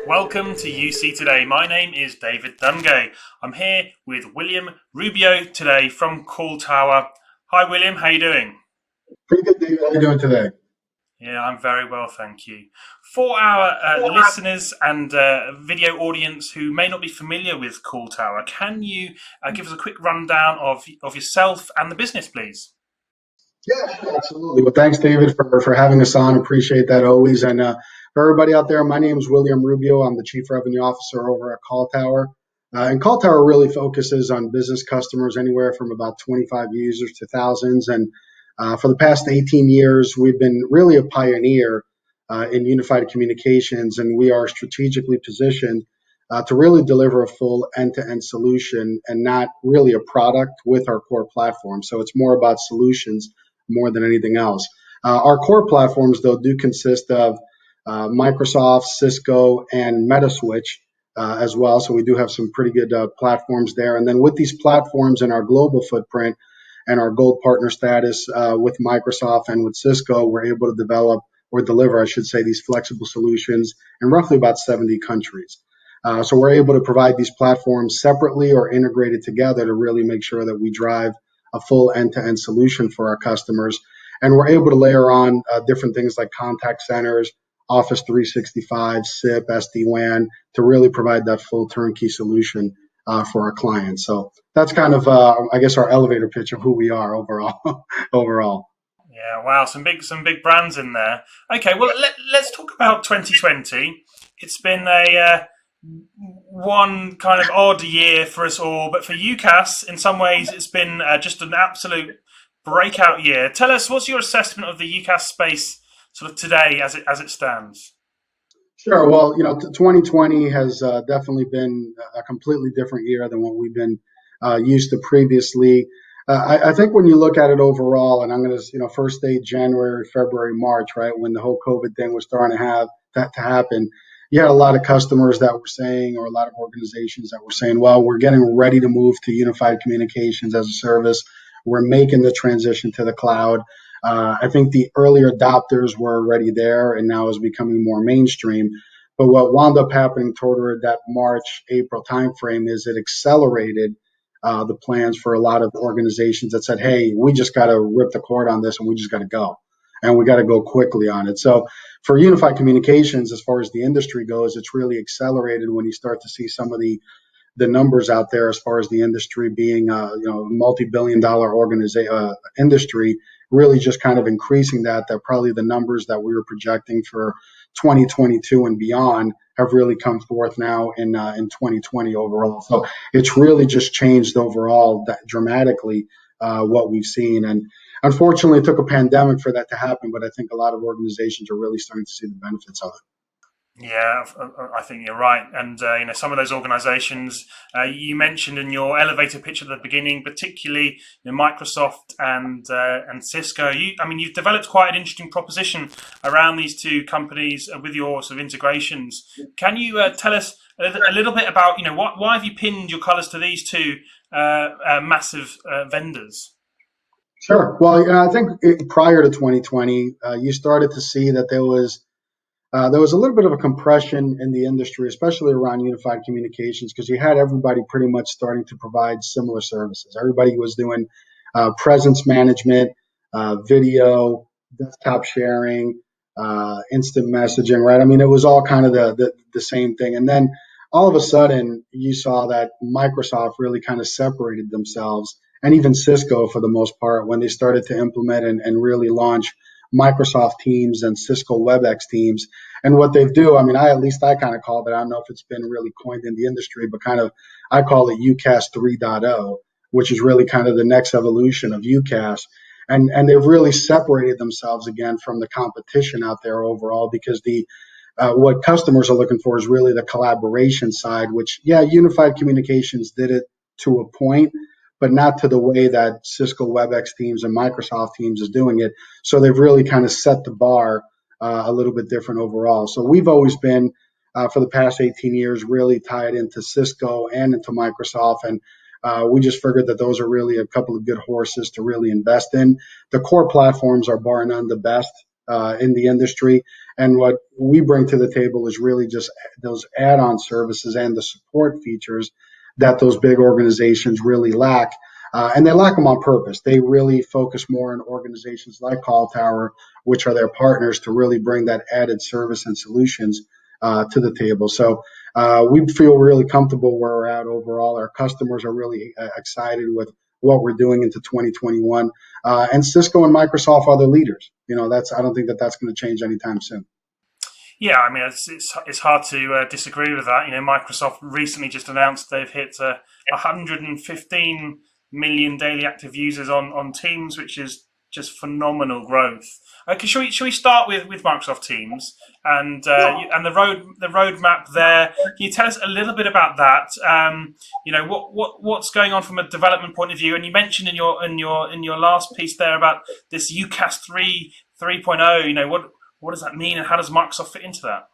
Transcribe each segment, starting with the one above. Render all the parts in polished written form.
Welcome to UC Today. My name is David Dungay. I'm here with William Rubio today from CallTower. Hi William, how you doing? Pretty good, David. How are you doing today? Yeah, I'm very well, thank you. For our listeners and video audience who may not be familiar with CallTower, can you give us a quick rundown of yourself and the business, please? Yeah, sure, absolutely. Well, thanks, David, for having us on. Appreciate that always. And for everybody out there, my name is William Rubio. I'm the Chief Revenue Officer over at CallTower. And CallTower really focuses on business customers anywhere from about 25 users to thousands. And for the past 18 years, we've been really a pioneer in unified communications, and we are strategically positioned to really deliver a full end-to-end solution and not really a product with our core platform. So it's more about solutions more than anything else. Our core platforms, though, do consist of Microsoft, Cisco, and Metaswitch as well. So we do have some pretty good platforms there. And then with these platforms and our global footprint and our gold partner status with Microsoft and with Cisco, we're able to develop or deliver, I should say, these flexible solutions in roughly about 70 countries. So we're able to provide these platforms separately or integrated together to really make sure that we drive a full end-to-end solution for our customers. And we're able to layer on different things like contact centers, Office 365, SIP, SD-WAN to really provide that full turnkey solution for our clients. So that's kind of, I guess, our elevator pitch of who we are overall. overall. Yeah, wow, some big brands in there. Okay, well let's talk about 2020. It's been a one kind of odd year for us all, but for UCAS, in some ways, it's been just an absolute breakout year. Tell us, what's your assessment of the UCAS space sort of today as it stands? Sure. Well, 2020 has definitely been a completely different year than what we've been used to previously. I think when you look at it overall, and I'm going to, first date January, February, March, right, when the whole COVID thing was starting to have that to happen, you had a lot of customers that were saying, or a lot of organizations that were saying, well, we're getting ready to move to unified communications as a service. We're making the transition to the cloud. I think the early adopters were already there and now is becoming more mainstream. But what wound up happening toward that March, April timeframe is it accelerated the plans for a lot of organizations that said, hey, we just got to rip the cord on this and we just got to go. And we got to go quickly on it. So for unified communications, as far as the industry goes, it's really accelerated when you start to see some of the numbers out there as far as the industry being multi-billion-dollar industry, really just kind of increasing that probably the numbers that we were projecting for 2022 and beyond have really come forth now in 2020 overall. So it's really just changed overall that dramatically what we've seen. And unfortunately, it took a pandemic for that to happen, but I think a lot of organizations are really starting to see the benefits of it. Yeah, I think you're right. And some of those organisations you mentioned in your elevator pitch at the beginning, particularly Microsoft and Cisco. You've developed quite an interesting proposition around these two companies with your sort of integrations. Can you tell us a little bit about why have you pinned your colours to these two massive vendors? Sure. Well, I think prior to 2020, you started to see that there was a little bit of a compression in the industry, especially around unified communications, because you had everybody pretty much starting to provide similar services. Everybody was doing presence management, video, desktop sharing, instant messaging, right? I mean, it was all kind of the same thing. And then all of a sudden, you saw that Microsoft really kind of separated themselves, and even Cisco for the most part, when they started to implement and really launch Microsoft Teams and Cisco WebEx Teams. And what they do, at least I kind of call it, I don't know if it's been really coined in the industry, but kind of I call it UCAS 3.0, which is really kind of the next evolution of UCAS. And they've really separated themselves again from the competition out there overall, because what customers are looking for is really the collaboration side, which, yeah, unified communications did it to a point, but not to the way that Cisco WebEx Teams and Microsoft Teams is doing it. So they've really kind of set the bar a little bit different overall. So we've always been, for the past 18 years, really tied into Cisco and into Microsoft. And we just figured that those are really a couple of good horses to really invest in. The core platforms are bar none the best in the industry. And what we bring to the table is really just those add-on services and the support features that those big organizations really lack. And they lack them on purpose. They really focus more on organizations like CallTower, which are their partners, to really bring that added service and solutions to the table. So we feel really comfortable where we're at overall. Our customers are really excited with what we're doing into 2021. And Cisco and Microsoft are the leaders. I don't think that that's going to change anytime soon. Yeah, I mean, it's hard to disagree with that. Microsoft recently just announced they've hit 115 million daily active users on Teams, which is just phenomenal growth. Okay, shall we start with Microsoft Teams and the roadmap there? Can you tell us a little bit about that? What's going on from a development point of view? And you mentioned in your last piece there about this UCaaS 3.0. What does that mean, and how does Microsoft fit into that?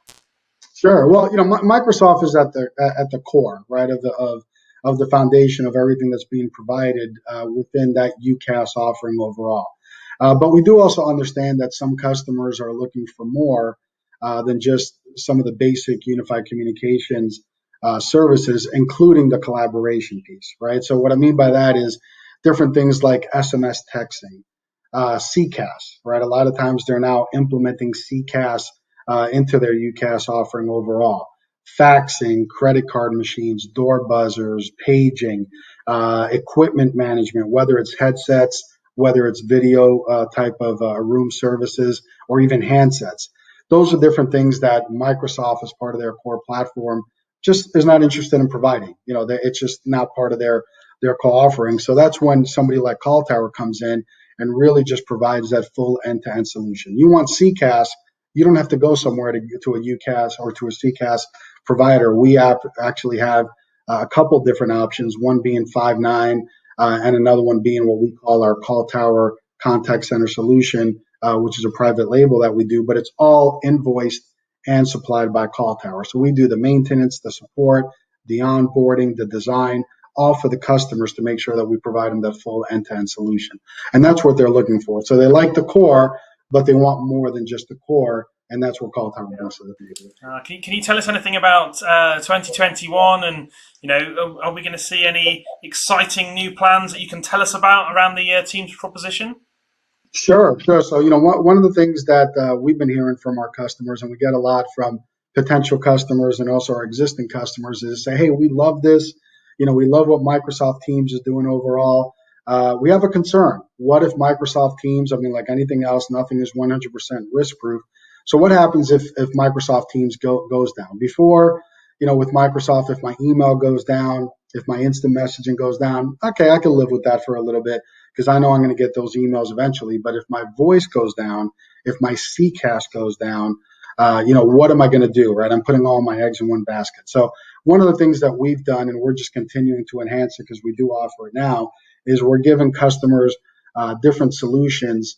Sure. Well, Microsoft is at the core, right, of the foundation of everything that's being provided within that UCaaS offering overall. But we do also understand that some customers are looking for more than just some of the basic unified communications services, including the collaboration piece, right? So what I mean by that is different things like SMS texting, CCaaS, right? A lot of times they're now implementing CCaaS into their UCaaS offering overall. Faxing, credit card machines, door buzzers, paging, equipment management, whether it's headsets, whether it's video type of room services, or even handsets. Those are different things that Microsoft, as part of their core platform, just is not interested in providing. It's just not part of their core offering. So that's when somebody like CallTower comes in and really just provides that full end-to-end solution. You want CCaaS, you don't have to go somewhere to a UCaaS or to a CCaaS provider. We actually have a couple different options, one being Five9 and another one being what we call our CallTower contact center solution, which is a private label that we do, but it's all invoiced and supplied by CallTower. So we do the maintenance, the support, the onboarding, the design, all for the customers to make sure that we provide them that full end-to-end solution. And that's what they're looking for. So they like the core, but they want more than just the core, and that's what CallTower brings to the table. Can you tell us anything about 2021, and are we going to see any exciting new plans that you can tell us about around the Teams proposition? Sure. So one of the things that we've been hearing from our customers, and we get a lot from potential customers and also our existing customers, is say, hey, we love this. We love what Microsoft Teams is doing overall. We have a concern. What if Microsoft Teams, like anything else, nothing is 100% risk-proof. So what happens if Microsoft Teams goes down? Before, with Microsoft, if my email goes down, if my instant messaging goes down, okay, I can live with that for a little bit because I know I'm going to get those emails eventually. But if my voice goes down, if my CCaaS goes down, what am I going to do, right? I'm putting all my eggs in one basket. So one of the things that we've done, and we're just continuing to enhance it because we do offer it now, is we're giving customers different solutions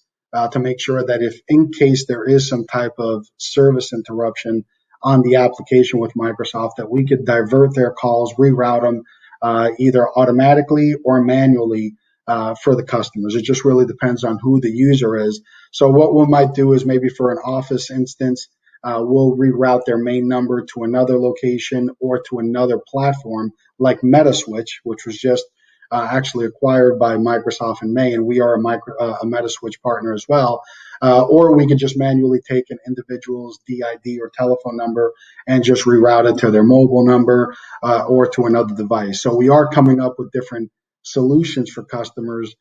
to make sure that if in case there is some type of service interruption on the application with Microsoft, that we could divert their calls, reroute them either automatically or manually for the customers. It just really depends on who the user is. So what we might do is maybe for an office instance, we'll reroute their main number to another location or to another platform like Metaswitch, which was just actually acquired by Microsoft in May, and we are a Metaswitch partner as well. Or we could just manually take an individual's DID or telephone number and just reroute it to their mobile number or to another device. So we are coming up with different solutions for customers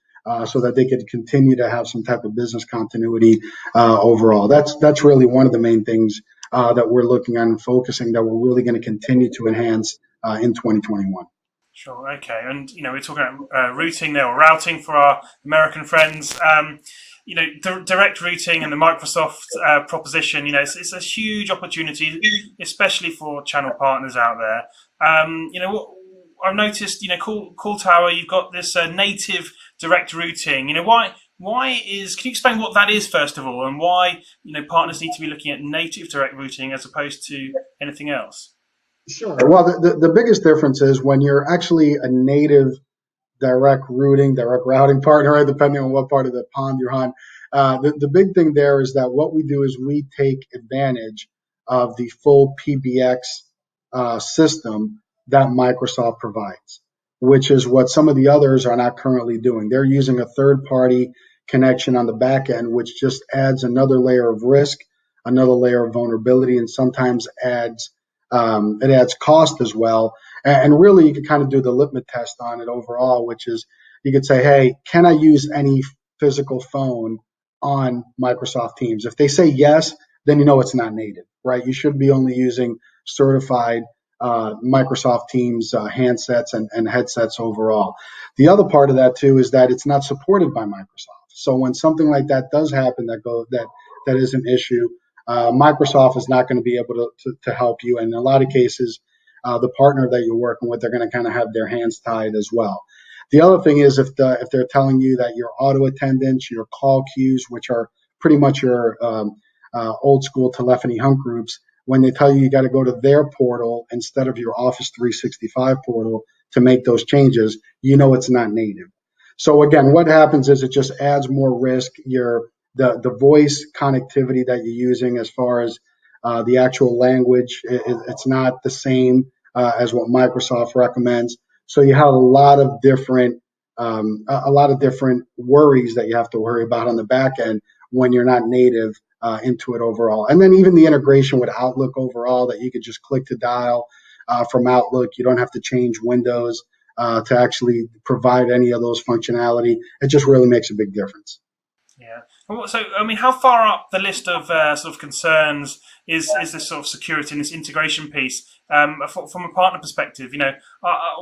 so that they could continue to have some type of business continuity overall. That's really one of the main things that we're looking at and focusing that we're really going to continue to enhance in 2021. Sure. Okay. And we're talking about routing there, or routing for our American friends. Direct routing and the Microsoft proposition. It's a huge opportunity, especially for channel partners out there. What I've noticed, CallTower, you've got this native direct routing. Why is? Can you explain what that is first of all, and why partners need to be looking at native direct routing as opposed to anything else? Sure. Well, the biggest difference is when you're actually a native direct routing partner, right, depending on what part of the pond you're on. The big thing there is that what we do is we take advantage of the full PBX system that Microsoft provides, which is what some of the others are not currently doing. They're using a third party connection on the back end, which just adds another layer of risk, another layer of vulnerability, and sometimes it adds cost as well. And really, you can kind of do the litmus test on it overall, which is you could say, hey, can I use any physical phone on Microsoft Teams? If they say yes, then you know it's not native, right? You should be only using certified Microsoft Teams handsets and headsets overall. The other part of that too is that it's not supported by Microsoft. So when something like that does happen, that is an issue. Microsoft is not going to be able to help you, and in a lot of cases, the partner that you're working with, they're going to kind of have their hands tied as well. The other thing is if they're telling you that your auto attendants, your call queues, which are pretty much your old school telephony hunt groups, when they tell you got to go to their portal instead of your Office 365 portal to make those changes, you know it's not native. So again, what happens is it just adds more risk. The voice connectivity that you're using as far as the actual language, it's not the same as what Microsoft recommends. So you have a lot of different worries that you have to worry about on the back end when you're not native into it overall. And then even the integration with Outlook overall, that you could just click to dial from Outlook. You don't have to change Windows to actually provide any of those functionality. It just really makes a big difference. Yeah. So, I mean, how far up the list of sort of concerns is this sort of security and this integration piece from a partner perspective?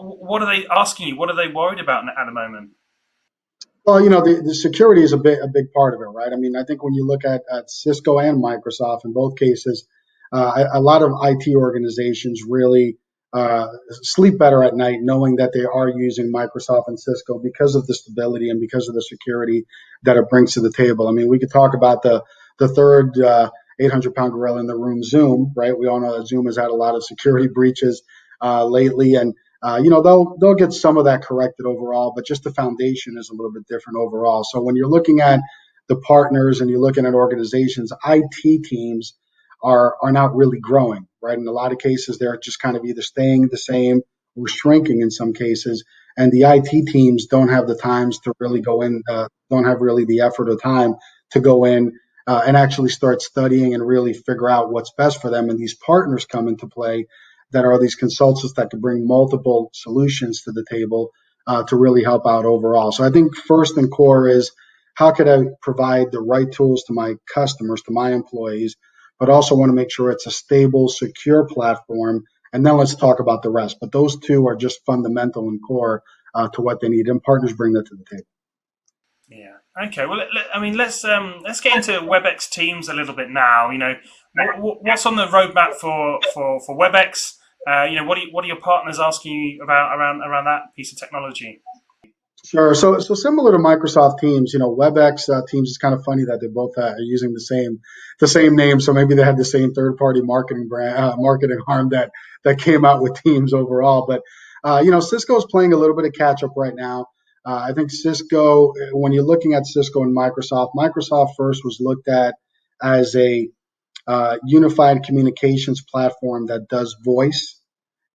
What are they asking you? What are they worried about at the moment? Well, the security is a big part of it, right? I mean, I think when you look at Cisco and Microsoft, in both cases, a lot of IT organizations really sleep better at night knowing that they are using Microsoft and Cisco because of the stability and because of the security that it brings to the table. I mean, we could talk about the third 800-pound gorilla in the room, Zoom, right? We all know that Zoom has had a lot of security breaches lately, and they'll get some of that corrected overall, but just the foundation is a little bit different overall. So when you're looking at the partners and you're looking at organizations, IT teams are not really growing, right? In a lot of cases, they're just kind of either staying the same or shrinking in some cases. And the IT teams don't have the times to really go in, don't have really the effort or time to go in and actually start studying and really figure out what's best for them. And these partners come into play that are these consultants that can bring multiple solutions to the table to really help out overall. So I think first and core is how could I provide the right tools to my customers, to my employees, but also want to make sure it's a stable, secure platform. And then let's talk about the rest. But those two are just fundamental and core to what they need, and partners bring that to the table. Yeah. Okay. Well, let's get into WebEx Teams a little bit now. What's on the roadmap for WebEx? What are your partners asking you about around that piece of technology? Sure. So similar to Microsoft Teams, WebEx Teams is kind of funny that they both are using the same name. So maybe they had the same third-party marketing arm that came out with Teams overall. But Cisco is playing a little bit of catch up right now. I think Cisco, when you're looking at Cisco and Microsoft first was looked at as a unified communications platform that does voice.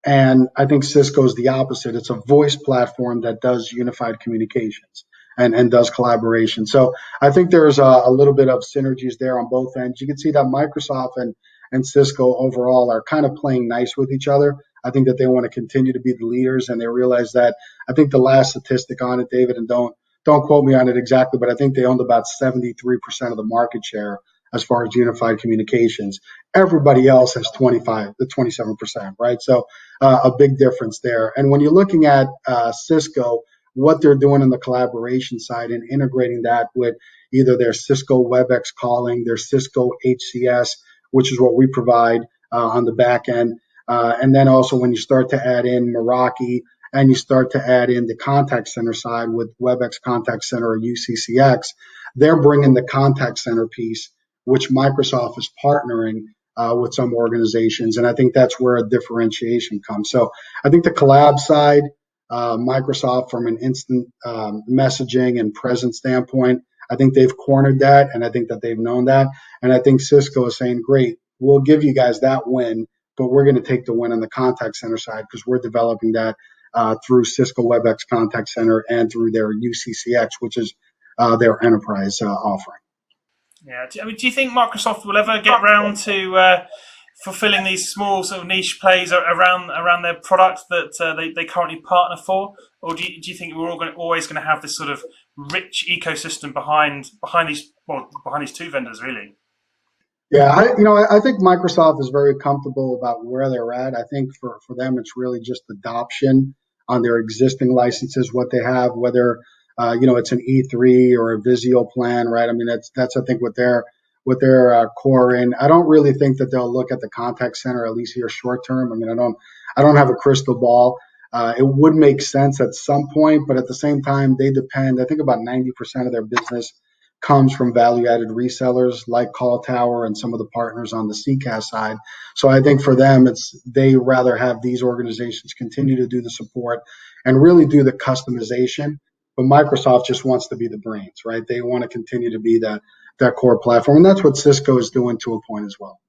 And I think Cisco is the opposite. It's a voice platform that does unified communications and does collaboration. So I think there's a little bit of synergies there on both ends. You can see that Microsoft and Cisco overall are kind of playing nice with each other. I think that they want to continue to be the leaders, and they realize that. I think the last statistic on it, David, and don't quote me on it exactly, but I think they owned about 73% of the market share as far as unified communications. Everybody else has 27%, right? So a big difference there. And when you're looking at Cisco, what they're doing on the collaboration side and integrating that with either their Cisco WebEx calling, their Cisco HCS, which is what we provide on the back end. And then also when you start to add in Meraki and you start to add in the contact center side with WebEx Contact Center or UCCX, they're bringing the contact center piece, which Microsoft is partnering with some organizations. And I think that's where a differentiation comes. So I think the collab side, Microsoft from an instant messaging and presence standpoint, I think they've cornered that, and I think that they've known that. And I think Cisco is saying, great, we'll give you guys that win, but we're going to take the win on the contact center side because we're developing that through Cisco WebEx Contact Center and through their UCCX, which is their enterprise offering. Yeah. Do you think Microsoft will ever get round to fulfilling these small sort of niche plays around their product that they currently partner for, or do you think we're always going to have this sort of rich ecosystem behind these two vendors, really? Yeah, I think Microsoft is very comfortable about where they're at. I think for them, it's really just adoption on their existing licenses, what they have, whether it's an E3 or a Visio plan, right? I mean, that's I think what they're core in. I don't really think that they'll look at the contact center, at least here short term. I mean, I don't have a crystal ball. It would make sense at some point, but at the same time, they depend. I think about 90% of their business comes from value-added resellers like CallTower and some of the partners on the CCaaS side. So I think for them, they rather have these organizations continue to do the support and really do the customization. But Microsoft just wants to be the brains, right? They want to continue to be that core platform, and that's what Cisco is doing to a point as well.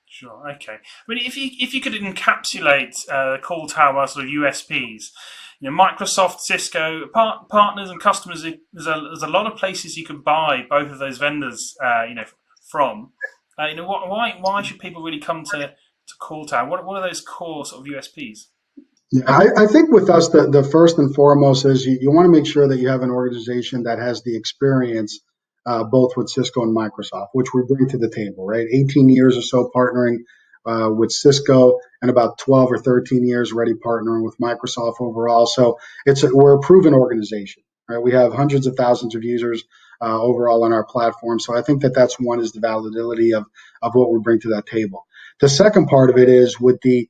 Sure. Okay. I mean, if you could encapsulate CallTower sort of USPs, Microsoft, Cisco, partners and customers. There's a lot of places you can buy both of those vendors, from. Why should people really come to CallTower? What are those core sort of USPs? Yeah, I think with us, the first and foremost is you want to make sure that you have an organization that has the experience both with Cisco and Microsoft, which we bring to the table, right? 18 years or so partnering with Cisco and about 12 or 13 years already partnering with Microsoft overall. So we're a proven organization, right? We have hundreds of thousands of users overall on our platform. So I think that's one is the validity of what we bring to that table. The second part of it is with the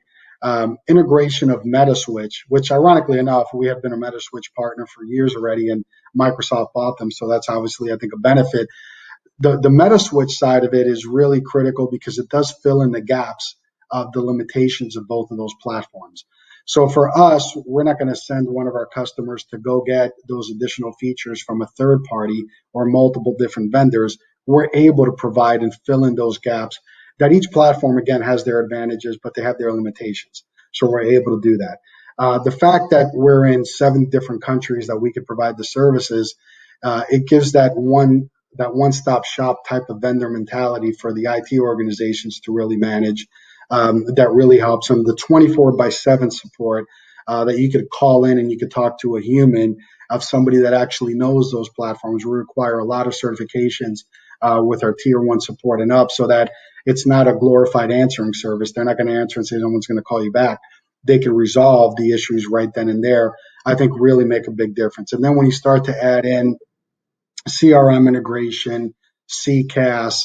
integration of Metaswitch, which ironically enough, we have been a Metaswitch partner for years already, and Microsoft bought them. So that's obviously, I think, a benefit. The Metaswitch side of it is really critical because it does fill in the gaps of the limitations of both of those platforms. So for us, we're not going to send one of our customers to go get those additional features from a third party or multiple different vendors. We're able to provide and fill in those gaps that each platform, again, has their advantages, but they have their limitations. So we're able to do that. The fact that we're in 7 different countries that we could provide the services, it gives that one-stop shop type of vendor mentality for the IT organizations to really manage. That really helps them. The 24/7 support that you could call in and you could talk to a human of somebody that actually knows those platforms. We require a lot of certifications with our tier 1 support and up so that it's not a glorified answering service. They're not going to answer and say no one's going to call you back. They can resolve the issues right then and there, I think really make a big difference. And then when you start to add in CRM integration, CCaaS,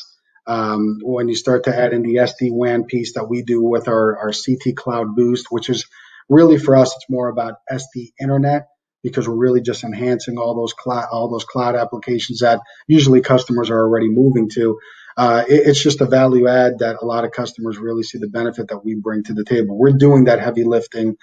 when you start to add in the SD-WAN piece that we do with our CT Cloud Boost, which is really for us, it's more about SD Internet because we're really just enhancing all those cloud applications that usually customers are already moving to. It's just a value add that a lot of customers really see the benefit that we bring to the table. We're doing that heavy lifting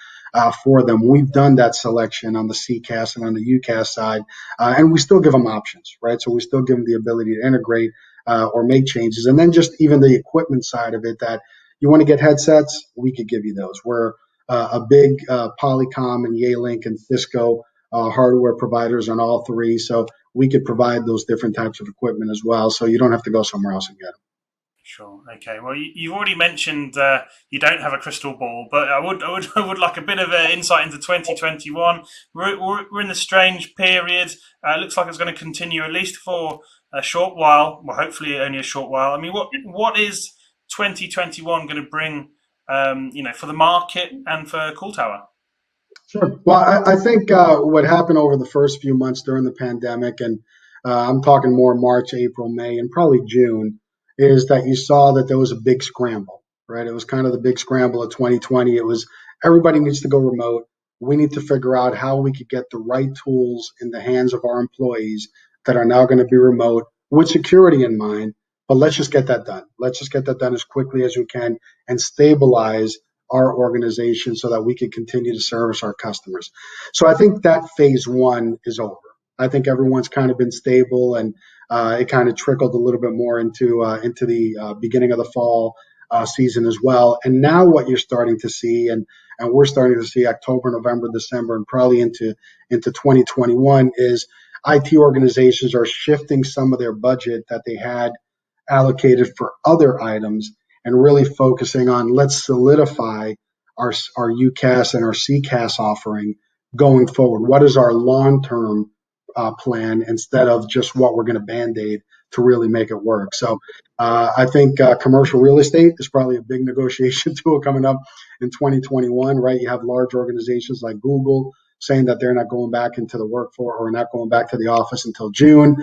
for them. We've done that selection on the CCaaS and on the UCaaS side, and we still give them options, right? So we still give them the ability to integrate or make changes. And then just even the equipment side of it that you want to get headsets, we could give you those. We're a big Polycom and Yealink and Cisco hardware providers on all 3. So we could provide those different types of equipment as well. So you don't have to go somewhere else and get them. Sure. Okay. Well, you've already mentioned you don't have a crystal ball, but I would like a bit of insight into 2021. We're in the strange period. It looks like it's going to continue at least for a short while. Well, hopefully only a short while. I mean, what is 2021 going to bring? For the market and for CallTower? Sure. Well, I think what happened over the first few months during the pandemic, and I'm talking more March, April, May, and probably June, is that you saw that there was a big scramble, right? It was kind of the big scramble of 2020. It was everybody needs to go remote. We need to figure out how we could get the right tools in the hands of our employees that are now going to be remote with security in mind. But let's just get that done. Let's just get that done as quickly as we can and stabilize our organization so that we can continue to service our customers. So I think that phase 1 is over. I think everyone's kind of been stable, and it kind of trickled a little bit more into the beginning of the fall season as well. And now what you're starting to see, and we're starting to see October, November, December, and probably into 2021 is IT organizations are shifting some of their budget that they had allocated for other items and really focusing on let's solidify our UCaaS and our CCaaS offering going forward. What is our long-term plan instead of just what we're going to band-aid to really make it work? So I think commercial real estate is probably a big negotiation tool coming up in 2021, right? You have large organizations like Google saying that they're not going back into the workforce or not going back to the office until June.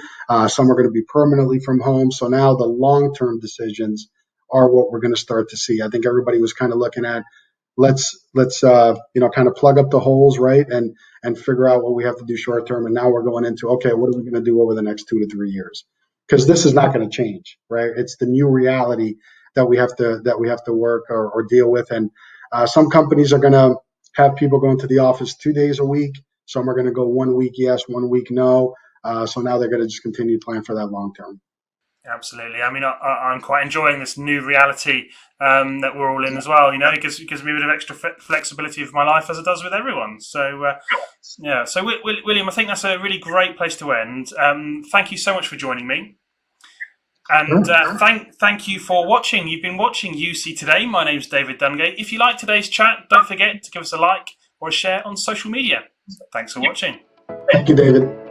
Some are going to be permanently from home. So now the long-term decisions are what we're going to start to see. I think everybody was kind of looking at let's kind of plug up the holes, right, and figure out what we have to do short term. And now we're going into, okay, what are we going to do over the next 2 to 3 years? Because this is not going to change, right? It's the new reality that we have to work or deal with. And some companies are going to have people going to the office 2 days a week. Some are going to go 1 week yes, 1 week no. So now they're going to just continue to plan for that long term. Absolutely. I mean, I'm quite enjoying this new reality that we're all in as well. It gives me a bit of extra flexibility of my life, as it does with everyone. So, yeah. So, William, I think that's a really great place to end. Thank you so much for joining me. And thank you for watching. You've been watching UC Today. My name's David Dungay. If you like today's chat, don't forget to give us a like or a share on social media. Thanks for watching. Thank you, David.